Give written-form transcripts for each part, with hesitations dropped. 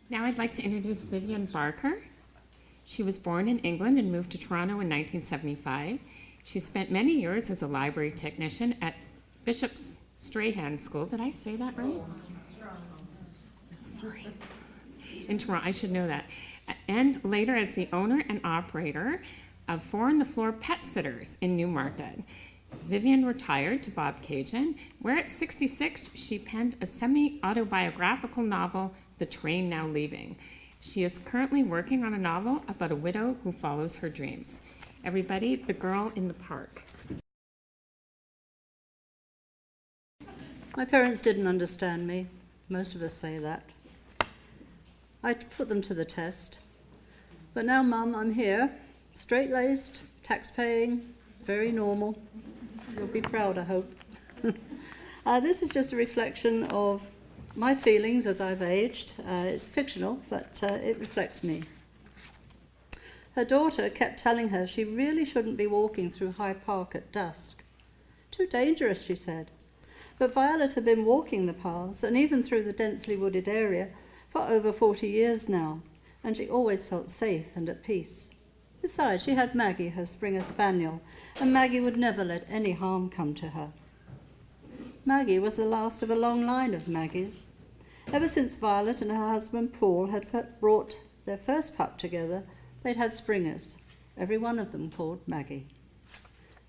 Now I'd like to introduce Vivienne Barker. She was born in England and moved to Toronto in 1975. She spent many years as a library technician at Bishop's Strahan School. Did I say that right? Sorry. In Toronto, I should know that. And later as the owner and operator of Four on the Floor Pet Sitters in Newmarket. Vivienne retired to Bob Cajun, where at 66 she penned a semi-autobiographical novel, The Train Now Leaving. She is currently working on a novel about a widow who follows her dreams. Everybody, The Girl in the Park. My parents didn't understand me. Most of us say that. I put them to the test. But now, Mum, I'm here, straight-laced, tax-paying, very normal. You'll be proud, I hope. This is just a reflection of my feelings as I've aged. It's fictional, but it reflects me. Her daughter kept telling her she really shouldn't be walking through Hyde Park at dusk. Too dangerous, she said. But Violet had been walking the paths, and even through the densely wooded area, for over 40 years now, and she always felt safe and at peace. Besides, she had Maggie, her Springer Spaniel, and Maggie would never let any harm come to her. Maggie was the last of a long line of Maggies. Ever since Violet and her husband Paul had brought their first pup together, they'd had Springers, every one of them called Maggie.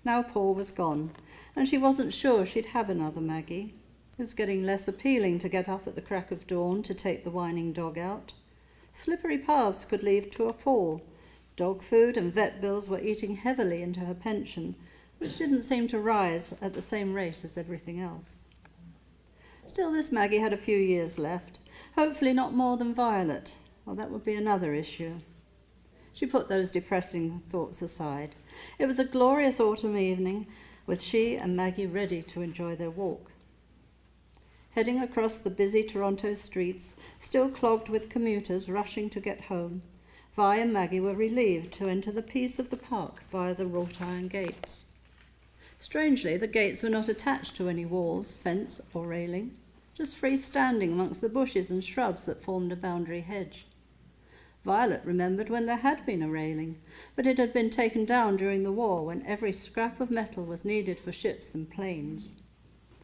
Now Paul was gone, and she wasn't sure she'd have another Maggie. It was getting less appealing to get up at the crack of dawn to take the whining dog out. Slippery paths could lead to a fall. Dog food and vet bills were eating heavily into her pension, which didn't seem to rise at the same rate as everything else. Still, this Maggie had a few years left, hopefully not more than Violet. Well, that would be another issue. She put those depressing thoughts aside. It was a glorious autumn evening, with she and Maggie ready to enjoy their walk. Heading across the busy Toronto streets, still clogged with commuters rushing to get home, Vi and Maggie were relieved to enter the peace of the park via the wrought iron gates. Strangely, the gates were not attached to any walls, fence or railing, just free-standing amongst the bushes and shrubs that formed a boundary hedge. Violet remembered when there had been a railing, but it had been taken down during the war when every scrap of metal was needed for ships and planes.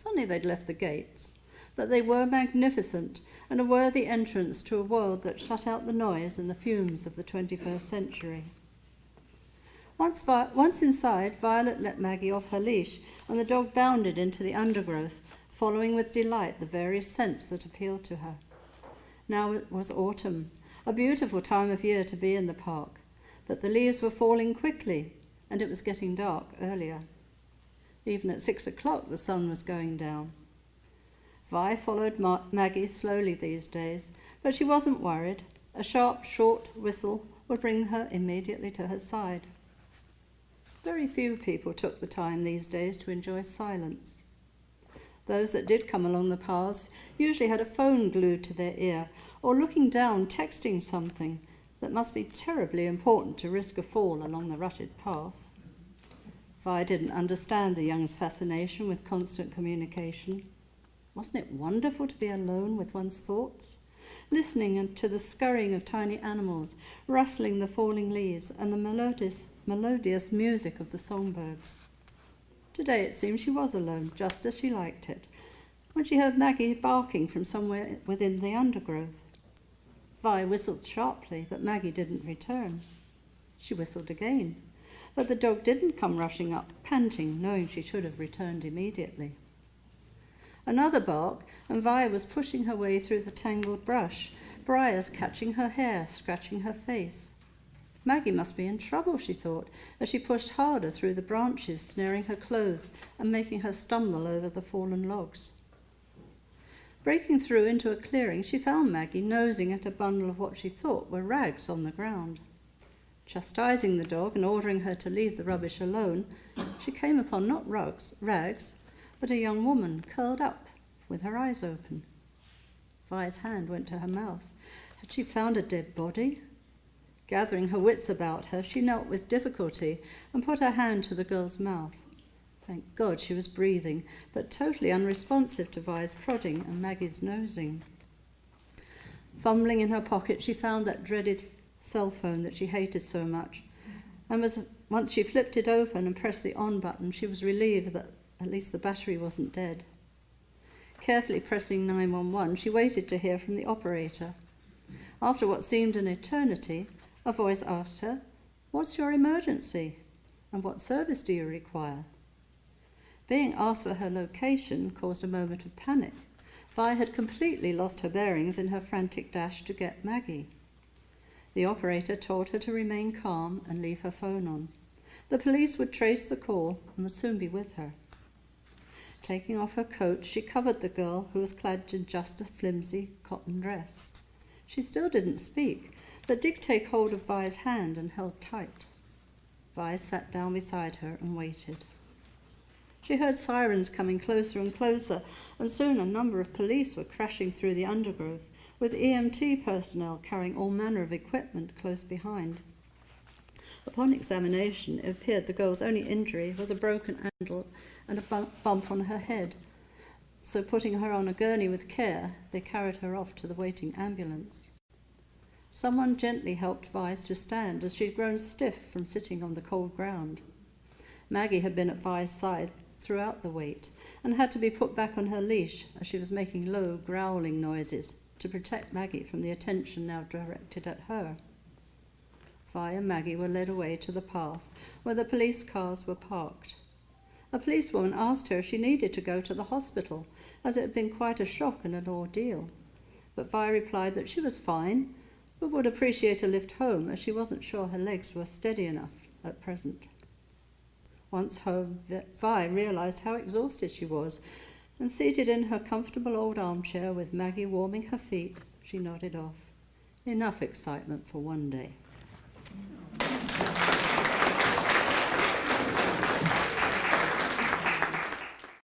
Funny they'd left the gates, but they were magnificent and a worthy entrance to a world that shut out the noise and the fumes of the 21st century. Once inside, Violet let Maggie off her leash, and the dog bounded into the undergrowth, following with delight the various scents that appealed to her. Now it was autumn, a beautiful time of year to be in the park, but the leaves were falling quickly, and it was getting dark earlier. Even at 6 o'clock the sun was going down. Vi followed Maggie slowly these days, but she wasn't worried. A sharp, short whistle would bring her immediately to her side. Very few people took the time these days to enjoy silence. Those that did come along the paths usually had a phone glued to their ear, or looking down, texting something that must be terribly important to risk a fall along the rutted path. Vi didn't understand the young's fascination with constant communication. Wasn't it wonderful to be alone with one's thoughts, listening to the scurrying of tiny animals, rustling the falling leaves, and the melodious music of the songbirds? Today it seemed she was alone, just as she liked it, when she heard Maggie barking from somewhere within the undergrowth. Vi whistled sharply, but Maggie didn't return. She whistled again, but the dog didn't come rushing up, panting, knowing she should have returned immediately. Another bark, and Vi was pushing her way through the tangled brush, briars catching her hair, scratching her face. Maggie must be in trouble, she thought, as she pushed harder through the branches, snaring her clothes and making her stumble over the fallen logs. Breaking through into a clearing, she found Maggie nosing at a bundle of what she thought were rags on the ground. Chastising the dog and ordering her to leave the rubbish alone, she came upon not rags, but a young woman curled up with her eyes open. Vi's hand went to her mouth. Had she found a dead body? Gathering her wits about her, she knelt with difficulty and put her hand to the girl's mouth. Thank God she was breathing, but totally unresponsive to Vi's prodding and Maggie's nosing. Fumbling in her pocket, she found that dreaded cell phone that she hated so much. And once she flipped it open and pressed the on button, she was relieved that at least the battery wasn't dead. Carefully pressing 911, she waited to hear from the operator. After what seemed an eternity, a voice asked her, "What's your emergency? And what service do you require?" Being asked for her location caused a moment of panic. Vi had completely lost her bearings in her frantic dash to get Maggie. The operator told her to remain calm and leave her phone on. The police would trace the call and would soon be with her. Taking off her coat, she covered the girl, who was clad in just a flimsy cotton dress. She still didn't speak, but did take hold of Vi's hand and held tight. Vi sat down beside her and waited. She heard sirens coming closer and closer, and soon a number of police were crashing through the undergrowth, with EMT personnel carrying all manner of equipment close behind. Upon examination, it appeared the girl's only injury was a broken ankle and a bump on her head. So putting her on a gurney with care, they carried her off to the waiting ambulance. Someone gently helped Vi to stand, as she'd grown stiff from sitting on the cold ground. Maggie had been at Vi's side throughout the wait and had to be put back on her leash as she was making low, growling noises to protect Maggie from the attention now directed at her. Vi and Maggie were led away to the path where the police cars were parked. A policewoman asked her if she needed to go to the hospital, as it had been quite a shock and an ordeal. But Vi replied that she was fine, but would appreciate a lift home, as she wasn't sure her legs were steady enough at present. Once home, Vi realised how exhausted she was, and seated in her comfortable old armchair with Maggie warming her feet, she nodded off. Enough excitement for one day.